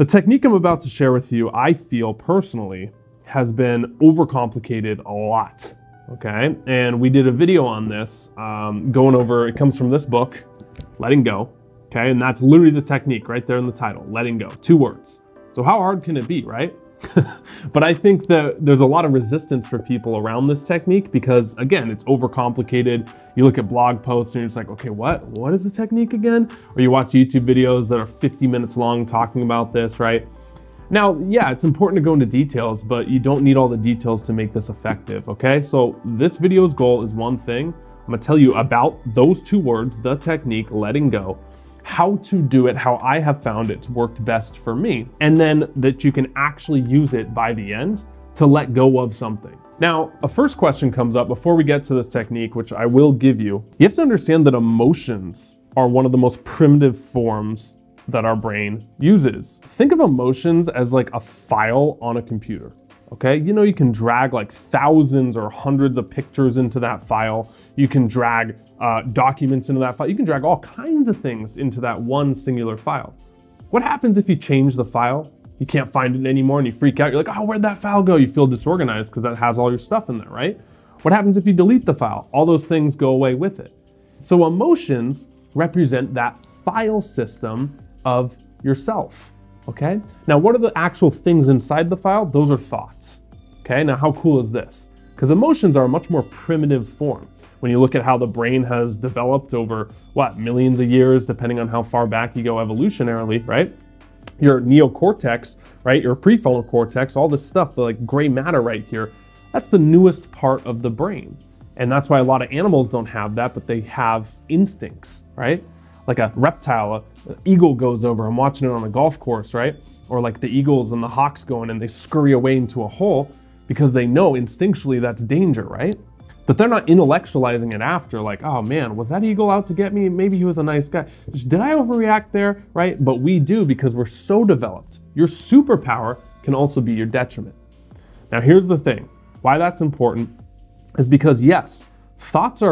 The technique I'm about to share with you, I feel personally, has been overcomplicated a lot, okay? And we did a video on this, going over, it comes from this book, Letting Go, okay? And that's literally the technique right there in the title, letting go, 2 words. So how hard can it be, right? But I think that there's a lot of resistance for people around this technique because, again, it's overcomplicated. You look at blog posts and you're just like, okay, what is the technique again? Or you watch YouTube videos that are 50 minutes long talking about this, right? Now, yeah, it's important to go into details, but you don't need all the details to make this effective, okay? So this video's goal is one thing. I'm gonna tell you about those 2 words, the technique, letting go, how to do it, how I have found it's worked best for me, and then that you can actually use it by the end to let go of something. Now, a first question comes up before we get to this technique, which I will give you. You have to understand that emotions are one of the most primitive forms that our brain uses. Think of emotions as like a file on a computer. Okay, you know, you can drag like thousands or hundreds of pictures into that file. You can drag documents into that file. You can drag all kinds of things into that one singular file. What happens if you change the file? You can't find it anymore and you freak out. You're like, oh, where'd that file go? You feel disorganized because that has all your stuff in there, right? What happens if you delete the file? All those things go away with it. So emotions represent that file system of yourself. Okay, now what are the actual things inside the file? Those are thoughts. Okay, now how cool is this? Because emotions are a much more primitive form. When you look at how the brain has developed over, what, millions of years, depending on how far back you go evolutionarily, right? Your neocortex, right, your prefrontal cortex, all this stuff, the like gray matter right here, that's the newest part of the brain. And that's why a lot of animals don't have that, but they have instincts, right? Like a reptile, an eagle goes over, I'm watching it on a golf course, right? Or like the eagles and the hawks go in and they scurry away into a hole because they know instinctually that's danger, right? But they're not intellectualizing it after, like, oh man, was that eagle out to get me? Maybe he was a nice guy. Did I overreact there, right? But we do because we're so developed. Your superpower can also be your detriment. Now here's the thing, why that's important is because yes, thoughts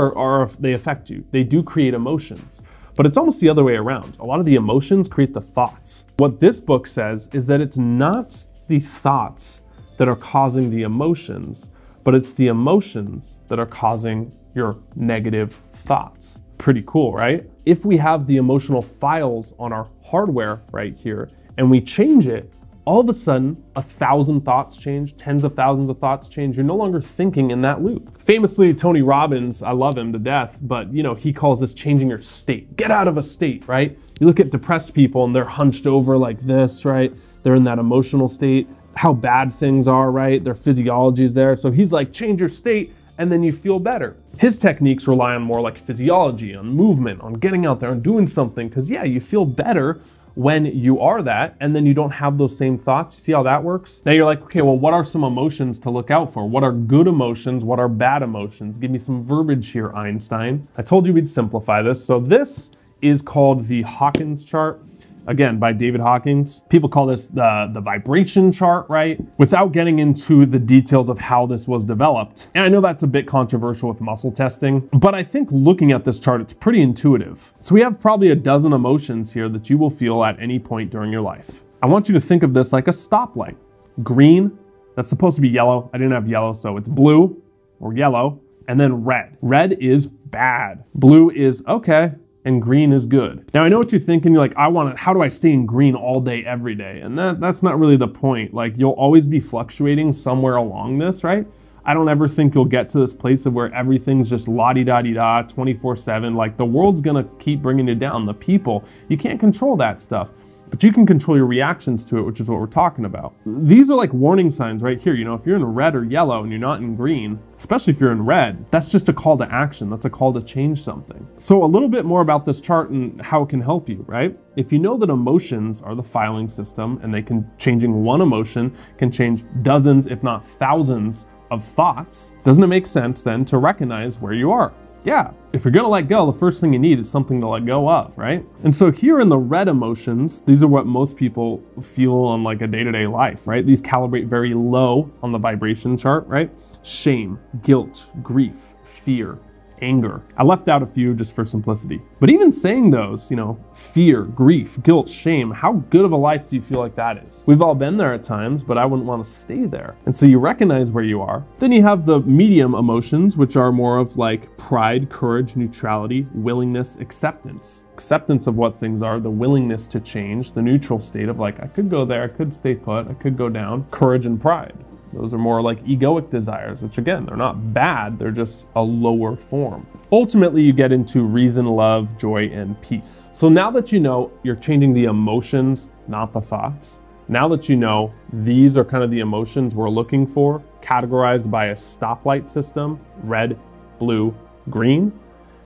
they affect you. They do create emotions. But it's almost the other way around. A lot of the emotions create the thoughts. What this book says is that it's not the thoughts that are causing the emotions, but it's the emotions that are causing your negative thoughts. Pretty cool, right? If we have the emotional files on our hardware right here and we change it, all of a sudden, 1,000 thoughts change, tens of thousands of thoughts change. You're no longer thinking in that loop. Famously, Tony Robbins, I love him to death, but you know, he calls this changing your state. Get out of a state, right? You look at depressed people and they're hunched over like this, right? They're in that emotional state, how bad things are, right? Their physiology is there. So he's like, change your state and then you feel better. His techniques rely on more like physiology, on movement, on getting out there and doing something. Because yeah, you feel better when you are that, and then you don't have those same thoughts. You see how that works? Now you're like, okay, well, what are some emotions to look out for? What are good emotions? What are bad emotions? Give me some verbiage here, Einstein. I told you we'd simplify this. So this is called the Hawkins chart. Again, by David Hawkins. People call this the vibration chart, right? Without getting into the details of how this was developed. And I know that's a bit controversial with muscle testing, but I think looking at this chart, it's pretty intuitive. So we have probably a dozen emotions here that you will feel at any point during your life. I want you to think of this like a stoplight. Green, that's supposed to be yellow. I didn't have yellow, so it's blue or yellow, and then red. Red is bad. Blue is okay. And green is good. Now I know what you're thinking, you're like, how do I stay in green all day, every day? And that's not really the point. Like you'll always be fluctuating somewhere along this, right? I don't ever think you'll get to this place of where everything's just la-di-da-di-da, 24/7. Like the world's gonna keep bringing you down, the people. You can't control that stuff, but you can control your reactions to it, which is what we're talking about. These are like warning signs right here. You know, if you're in red or yellow and you're not in green, especially if you're in red, that's just a call to action. That's a call to change something. So a little bit more about this chart and how it can help you, right? If you know that emotions are the filing system and changing one emotion can change dozens, if not thousands of thoughts, doesn't it make sense then to recognize where you are? Yeah, if you're gonna let go, the first thing you need is something to let go of, right? And so here in the red emotions, these are what most people feel on like a day-to-day life, right? These calibrate very low on the vibration chart, right? Shame, guilt, grief, fear, anger. I left out a few just for simplicity. But even saying those, fear, grief, guilt, shame, how good of a life do you feel like that is? We've all been there at times, but I wouldn't want to stay there. And so you recognize where you are. Then you have the medium emotions, which are more of like pride, courage, neutrality, willingness, acceptance. Acceptance of what things are, the willingness to change, the neutral state of like, I could go there, I could stay put, I could go down. Courage and pride. Those are more like egoic desires, which again, they're not bad, they're just a lower form. Ultimately, you get into reason, love, joy, and peace. So now that you know you're changing the emotions, not the thoughts, now that you know these are kind of the emotions we're looking for, categorized by a stoplight system, red, blue, green,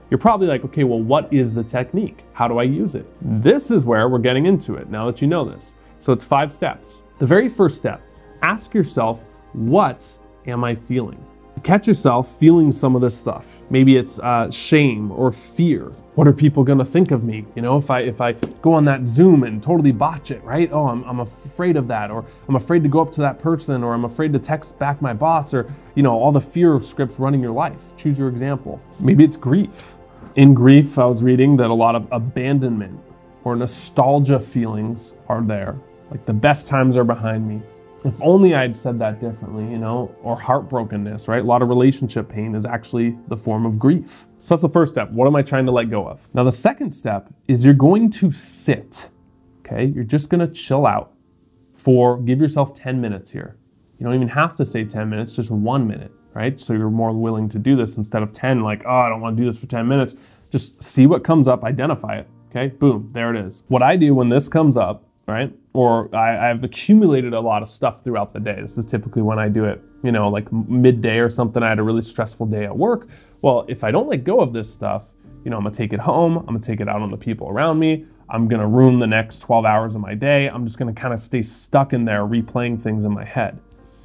you're probably like, okay, well, what is the technique? How do I use it? This is where we're getting into it, now that you know this. So it's 5 steps. The very first step, ask yourself, what am I feeling? Catch yourself feeling some of this stuff. Maybe it's shame or fear. What are people gonna think of me? If I go on that Zoom and totally botch it, right? Oh, I'm afraid of that, or I'm afraid to go up to that person, or I'm afraid to text back my boss, or all the fear scripts running your life. Choose your example. Maybe it's grief. In grief, I was reading that a lot of abandonment or nostalgia feelings are there. Like the best times are behind me. If only I'd said that differently, or heartbrokenness, right? A lot of relationship pain is actually the form of grief. So that's the first step. What am I trying to let go of? Now, the second step is you're going to sit, okay? You're just gonna chill out give yourself 10 minutes here. You don't even have to say 10 minutes, just 1 minute, right? So you're more willing to do this instead of 10, like, oh, I don't wanna do this for 10 minutes. Just see what comes up, identify it, okay? Boom, there it is. What I do when this comes up, right? Or I've accumulated a lot of stuff throughout the day. This is typically when I do it, like midday or something. I had a really stressful day at work. Well, if I don't let go of this stuff, I'm gonna take it home. I'm gonna take it out on the people around me. I'm gonna ruin the next 12 hours of my day. I'm just gonna kind of stay stuck in there replaying things in my head.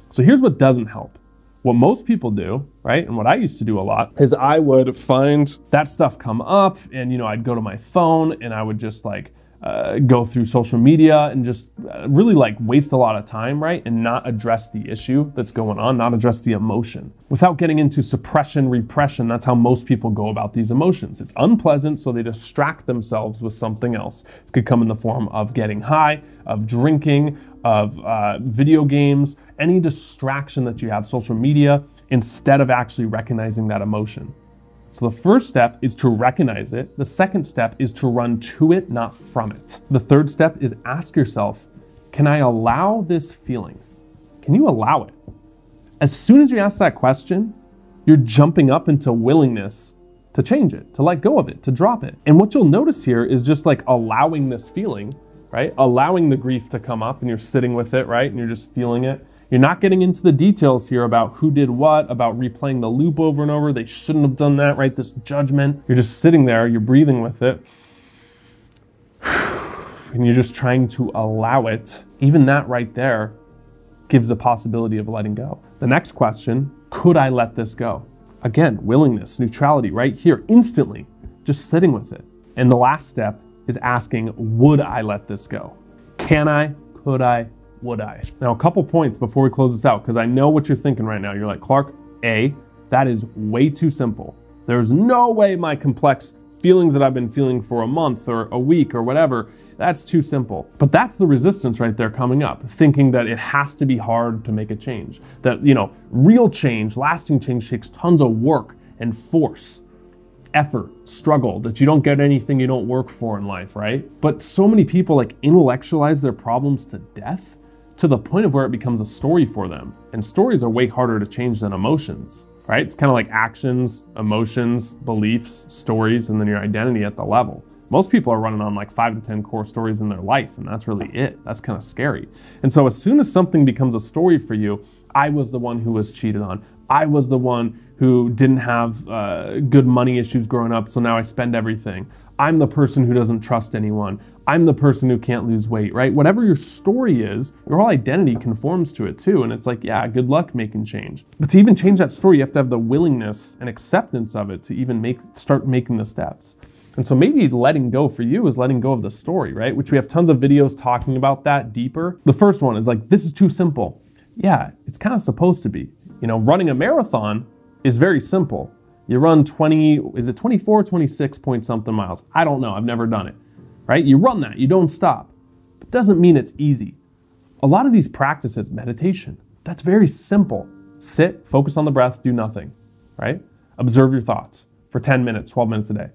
So here's what doesn't help. What most people do, right, and what I used to do a lot, is I would find that stuff come up and, I'd go to my phone and I would just like, go through social media and just really like waste a lot of time, right? And not address the issue that's going on, not address the emotion. Without getting into suppression, repression, that's how most people go about these emotions. It's unpleasant, so they distract themselves with something else. It could come in the form of getting high, of drinking, of video games, any distraction that you have, social media, instead of actually recognizing that emotion. So the first step is to recognize it. The second step is to run to it, not from it. The third step is ask yourself, can I allow this feeling? Can you allow it? As soon as you ask that question, you're jumping up into willingness to change it, to let go of it, to drop it. And what you'll notice here is just like allowing this feeling, right? Allowing the grief to come up and you're sitting with it, right? And you're just feeling it. You're not getting into the details here about who did what, about replaying the loop over and over. They shouldn't have done that, right? This judgment. You're just sitting there, you're breathing with it. And you're just trying to allow it. Even that right there gives the possibility of letting go. The next question, could I let this go? Again, willingness, neutrality, right here, instantly, just sitting with it. And the last step is asking, would I let this go? Can I, could I, would I? Now, a couple points before we close this out, because I know what you're thinking right now. You're like, Clark, that is way too simple. There's no way my complex feelings that I've been feeling for a month or a week or whatever, that's too simple. But that's the resistance right there coming up, thinking that it has to be hard to make a change. That, real change, lasting change takes tons of work and force, effort, struggle, that you don't get anything you don't work for in life, right? But so many people like intellectualize their problems to death, to the point of where it becomes a story for them. And stories are way harder to change than emotions, right? It's kind of like actions, emotions, beliefs, stories, and then your identity at the level. Most people are running on like 5 to 10 core stories in their life, and that's really it. That's kind of scary. And so as soon as something becomes a story for you, I was the one who was cheated on. I was the one who didn't have good money issues growing up, so now I spend everything. I'm the person who doesn't trust anyone. I'm the person who can't lose weight, right? Whatever your story is, your whole identity conforms to it too. And it's like, yeah, good luck making change. But to even change that story, you have to have the willingness and acceptance of it to even start making the steps. And so maybe letting go for you is letting go of the story, right? Which we have tons of videos talking about that deeper. The first one is like, this is too simple. Yeah, it's kind of supposed to be. Running a marathon is very simple. You run 20, is it 24, 26 point something miles? I don't know, I've never done it, right? You run that, you don't stop. It doesn't mean it's easy. A lot of these practices, meditation, that's very simple. Sit, focus on the breath, do nothing, right? Observe your thoughts for 10 minutes, 12 minutes a day.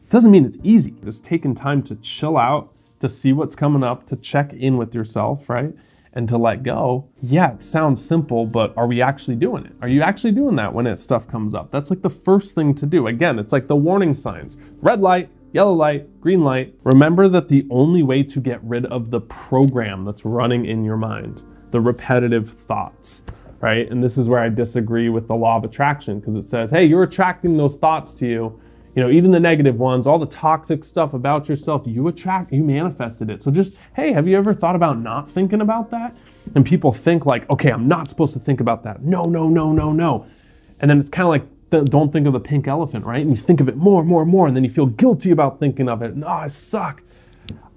It doesn't mean it's easy. Just taking time to chill out, to see what's coming up, to check in with yourself, right? And to let go. Yeah, it sounds simple, but are we actually doing it? Are you actually doing that when stuff comes up? That's like the first thing to do. Again, it's like the warning signs. Red light, yellow light, green light. Remember that the only way to get rid of the program that's running in your mind, the repetitive thoughts, right? And this is where I disagree with the law of attraction, because it says, hey, you're attracting those thoughts to you. You know, even the negative ones, all the toxic stuff about yourself, you manifested it. So just, hey, have you ever thought about not thinking about that? And people think like, okay, I'm not supposed to think about that. No, no, no, no, no. And then it's kind of like, don't think of the pink elephant, right? And you think of it more, more, more, and then you feel guilty about thinking of it. No, I suck.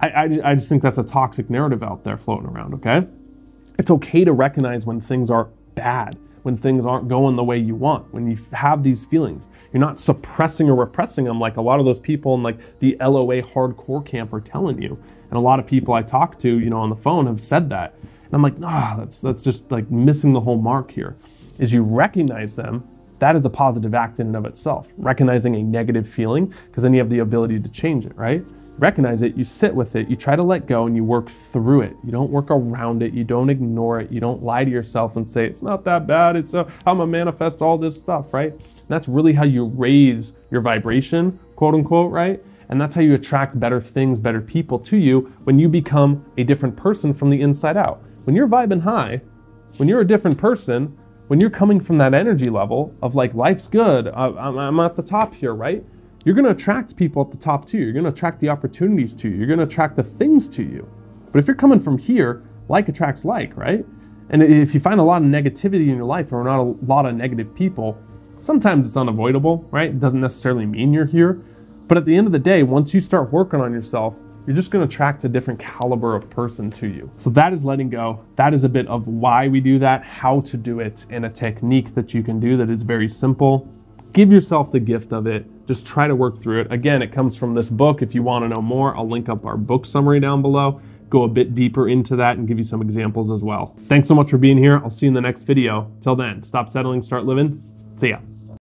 I just think that's a toxic narrative out there floating around, okay? It's okay to recognize when things are bad, when things aren't going the way you want, when you have these feelings. You're not suppressing or repressing them like a lot of those people in like the LOA hardcore camp are telling you. And a lot of people I talk to, you know, on the phone have said that. And I'm like, nah, that's just like missing the whole mark here. Is you recognize them, that is a positive act in and of itself. Recognizing a negative feeling, because then you have the ability to change it, right? Recognize it, you sit with it, you try to let go, and you work through it. You don't work around it, you don't ignore it, you don't lie to yourself and say, it's not that bad, I'm gonna manifest all this stuff, right? And that's really how you raise your vibration, quote unquote, right? And that's how you attract better things, better people to you when you become a different person from the inside out. When you're vibing high, when you're a different person, when you're coming from that energy level of like, life's good, I'm at the top here, right? You're gonna attract people at the top too. You're gonna attract the opportunities to you. You're gonna attract the things to you. But if you're coming from here, like attracts like, right? And if you find a lot of negativity in your life or not a lot of negative people, sometimes it's unavoidable, right? It doesn't necessarily mean you're here. But at the end of the day, once you start working on yourself, you're just gonna attract a different caliber of person to you. So that is letting go. That is a bit of why we do that, how to do it, and a technique that you can do that is very simple. Give yourself the gift of it. Just try to work through it. Again, it comes from this book. If you want to know more, I'll link up our book summary down below. Go a bit deeper into that and give you some examples as well. Thanks so much for being here. I'll see you in the next video. Till then, stop settling, start living. See ya.